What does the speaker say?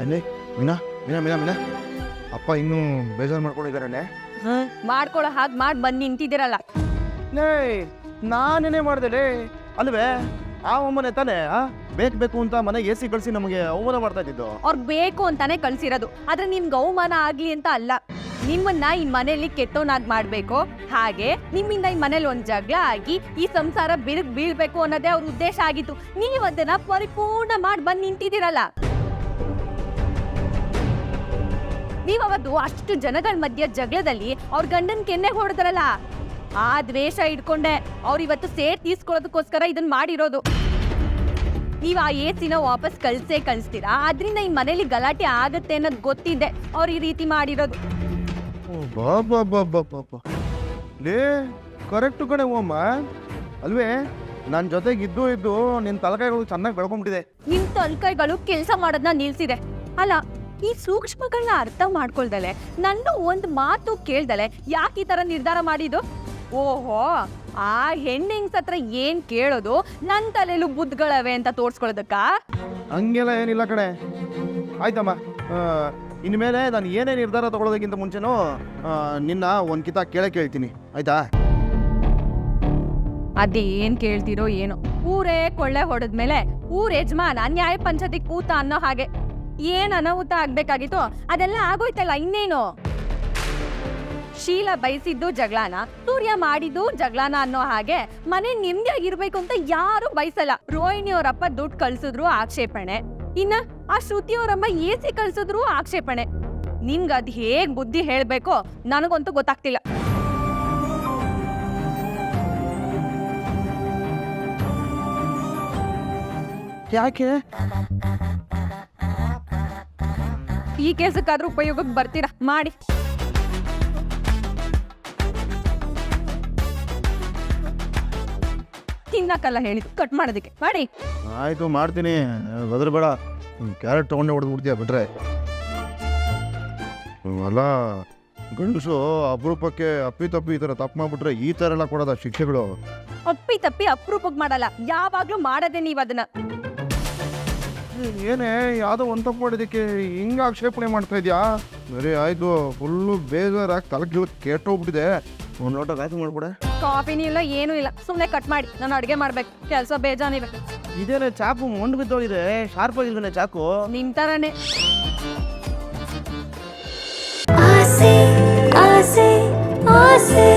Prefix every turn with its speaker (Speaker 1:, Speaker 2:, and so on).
Speaker 1: ಅಲ್ಲಿ ಮೀನಾ ಮೀನಾ ಮೀನಾ ಮೀನಾ ಅಪ್ಪ ಇನ್ನೂ ಬೇಜಾರು ಮಾಡ್ಕೊಂಡಿದ್ದಾರಣ್ಣ.
Speaker 2: ಮಾಡ್ಕೊಳ್ಳೋ ಹಾಗೆ ಮಾಡಿ ಬಂದು ನಿಂತಿದ್ದೀರಲ್ಲ.
Speaker 1: ಲೇ ನಾನೇನೇ ಮಾಡ್ದೆ ಅಲ್ವೇ? ಆ ಅಮ್ಮನೆ ತಾನೇ ಬೇಕು ಅಂತ ಮನೆಗೆ ಎಸಿ ಕಳಿಸಿ ನಮಗೆ ಅವಮಾನ ಮಾಡ್ತಾ ಇದ್ದಿದ್ದು.
Speaker 2: ಅವ್ರು ಬೇಕು ಅಂತಾನೆ ಕಳ್ಸಿರೋದು, ಆದ್ರೆ ನಿಮ್ಗೆ ಅವಮಾನ ಆಗ್ಲಿ ಅಂತ ಅಲ್ಲ. ನಿಮ್ಮನ್ನ ಈ ಮನೆಯಲ್ಲಿ ಕೆಟ್ಟವನಾಗಿ ಮಾಡ್ಬೇಕು, ಹಾಗೆ ನಿಮ್ಮಿಂದ ಈ ಮನೇಲಿ ಒಂದ್ ಜಗಳ ಆಗಿ ಈ ಸಂಸಾರ ಬೀಳ್ಬೇಕು ಅನ್ನೋದೇ ಅವ್ರ ಉದ್ದೇಶ ಆಗಿತ್ತು. ನೀವ್ ಅದನ್ನ ಪರಿಪೂರ್ಣ ಮಾಡಿ ಬಂದು ನಿಂತಿದ್ದೀರಲ್ಲ. ನೀವ್ ಅವತ್ತು ಅಷ್ಟು ಜನಗಳ ಮಧ್ಯ ಜಗಳದಲ್ಲಿ ಅವ್ರ ಗಂಡನ್ ಕೆನ್ನೆಗೆ ಹೊಡೆದ್ರಲ್ಲ, ಆ ದ್ವೇಷ ಇಟ್ಕೊಂಡೆ ಅವ್ರು ಇವತ್ತು ಸೇರ್ ತೀರ್ಸ್ಕೊಳ್ಳೋದಕ್ಕೋಸ್ಕರ ಇದನ್ನ ಮಾಡಿರೋದು. ನೀವ್ ಆ ಏಸಿನ ವಾಪಸ್ ಕಳಿಸ್ತೀರಾ, ಅದ್ರಿಂದ ಈ ಮನೇಲಿ ಗಲಾಟೆ ಆಗತ್ತೆ ಅನ್ನೋದು ಗೊತ್ತಿದೆ ಅವ್ರು ಈ ರೀತಿ ಮಾಡಿರೋದು.
Speaker 1: ಲೇ ಕರೆಕ್ಟು ಕಣೆ ಓಮ್ಮ, ಅಲ್ವೇ? ನನ್ನ ಜೊತೆಗಿದ್ದು ಇದ್ದು ನಿನ್ನ ತಲಕಾಯಿಗಳು ಚೆನ್ನಾಗಿ ಬೆಳ್ಕೊಂಡ್ಬಿಟ್ಟಿದೆ.
Speaker 2: ನಿಮ್ ತಲ್ಕೈಗಳು ಕೆಲಸ ಮಾಡೋದನ್ನ ನಿಲ್ಸಿದೆ ಅಲ್ಲ. ಈ ಸೂಕ್ಷ್ಮಗಳನ್ನ ಅರ್ಥ ಮಾಡ್ಕೊಳ್ದಲೆ, ನನ್ನ ಒಂದು ಮಾತು ಕೇಳ್ದಲೆ ಯಾಕೆ ಈ ತರ ನಿರ್ಧಾರ ಮಾಡಿದ್ದು? ಓಹೋ, ಆ ಹೆಣ್ಣಿಂಗ್ಸ್ ಹತ್ರ ಏನ್ ಕೇಳೋದು, ನನ್ ತಲೆಯಲ್ಲೂ ಬುದ್ಧಗಳವೆ ಅಂತ ತೋರ್ಸ್ಕೊಳ್ಳೋದಕ್ಕ?
Speaker 1: ಹಂಗೆಲ್ಲ ಏನಿಲ್ಲ ಕಣೆ. ಆಯ್ತಮ್ಮ, ಇನ್ಮೇಲೆ ನಾನು ಏನೇ ನಿರ್ಧಾರ ತಗೊಳ್ಳೋದಕ್ಕಿಂತ ಮುಂಚೆನೂ ನಿನ್ನ ಒಂದು ಕಿತ ಕೇಳ್ತೀನಿ, ಆಯ್ತಾ?
Speaker 2: ಅದೇನ್ ಕೇಳ್ತಿರೋ ಏನೋ. ಊರೇ ಕೊಳ್ಳೆ ಹೊಡೆದ್ಮೇಲೆ ಊರ್ ಯಜಮಾನ ನ್ಯಾಯ ಪಂಚಾಯತಿಗೆ ಕೂತ ಅನ್ನೋ ಹಾಗೆ ಏನ್ ಅನಾಹುತ ಆಗ್ಬೇಕಾಗಿತ್ತು ಅದೆಲ್ಲ ಆಗೋಯ್ತಲ್ಲ, ಇನ್ನೇನು? ಶೀಲ ಬಯಸಿದ್ದು ಜಗಳನ, ಸೂರ್ಯ ಮಾಡಿದ್ದು ಜಗಳನ ಅನ್ನೋ ಹಾಗೆ ಮನೆ ನೆಮ್ಮದಿಯಾಗಿರ್ಬೇಕು ಅಂತ ಯಾರು ಬಯಸಲ್ಲ. ರೋಹಿಣಿ ಅವರಪ್ಪ ದುಡ್ಡು ಕಳ್ಸಿದ್ರು ಆಕ್ಷೇಪಣೆ, ಇನ್ನ ಆ ಶ್ರುತಿ ಅವರಮ್ಮ ಎಸಿ ಕಳ್ಸಿದ್ರು ಆಕ್ಷೇಪಣೆ. ನಿಮ್ಗೆ ಅದ್ ಹೇಗ್ ಬುದ್ಧಿ ಹೇಳ್ಬೇಕೋ ನನಗಂತೂ ಗೊತ್ತಾಗ್ತಿಲ್ಲ.
Speaker 1: ಯಾಕೆ
Speaker 2: ಈ ಕೆಲ್ಸಕ್ಕಾದ್ರೂ ಉಪಯೋಗಕ್ಕೆ ಬರ್ತೀರಾ? ಮಾಡಿ. ತಿನ್ನಕ್ಕಲ್ಲ ಹೇಳಿದ್ದು, ಕಟ್ ಮಾಡೋದಕ್ಕೆ. ಮಾಡಿ.
Speaker 1: ಆಯಿತು, ಮಾಡ್ತೀನಿ, ಬದರ್ಬೇಡ. ಕ್ಯಾರೆಟ್ ತೊಗೊಂಡೆ ಹೊಡೆದ್ಬಿಡ್ತೀಯ ಬಿಟ್ರೆ. ಅಲ್ಲ, ಗಂಡಸು ಅಪರೂಪಕ್ಕೆ ಅಪ್ಪಿ ಈ ಥರ ತಪ್ಪು ಮಾಡ್ಬಿಟ್ರೆ ಈ ಥರ ಎಲ್ಲ ಕೊಡೋದ ಶಿಕ್ಷೆಗಳು?
Speaker 2: ಅಪ್ಪಿ ತಪ್ಪಿ ಅಪ್ರೂಪಕ್ಕೆ ಮಾಡಲ್ಲ, ಯಾವಾಗ್ಲೂ ಮಾಡದೆ ನೀವ್ ಅದನ್ನ.
Speaker 1: ಏನೇ ಯಾವುದೋ ಒಂದು ತಪ್ಪು ಮಾಡಿದ್ದಕ್ಕೆ ಹಿಂಗೆ ಆಕ್ಷೇಪಣೆ ಮಾಡ್ತಾ ಇದೆಯಾ? ಸರಿ ಆಯಿತು, ಫುಲ್ಲು ಬೇಜಾರಾಗಿ ತಲೆಗೆ ಕೆಟ್ಟೋಗ್ಬಿಟ್ಟಿದೆ. ಒಂದು ಲೋಟ ಕಾಫಿ ಮಾಡ್ಬಿಡೆ.
Speaker 2: ಕಾಫಿನೂ ಇಲ್ಲ ಏನೂ ಇಲ್ಲ, ಸುಮ್ಮನೆ ಕಟ್ ಮಾಡಿ. ನಾನು ಅಡುಗೆ ಮಾಡ್ಬೇಕು, ಕೆಲಸ ಬೇಜಾನಿದೆ.
Speaker 1: ಇದೇನೆ ಚಾಕು ಮೊಂಡು ಬಿದ್ದೋಗಿದೆ, ಶಾರ್ಪ್ ಆಗಿಲ್ವೇನೆ ಚಾಕು?
Speaker 2: ನಿಮ್ ತರನೇ.
Speaker 3: ಆಸೆ ಆಸೆ ಆಸೆ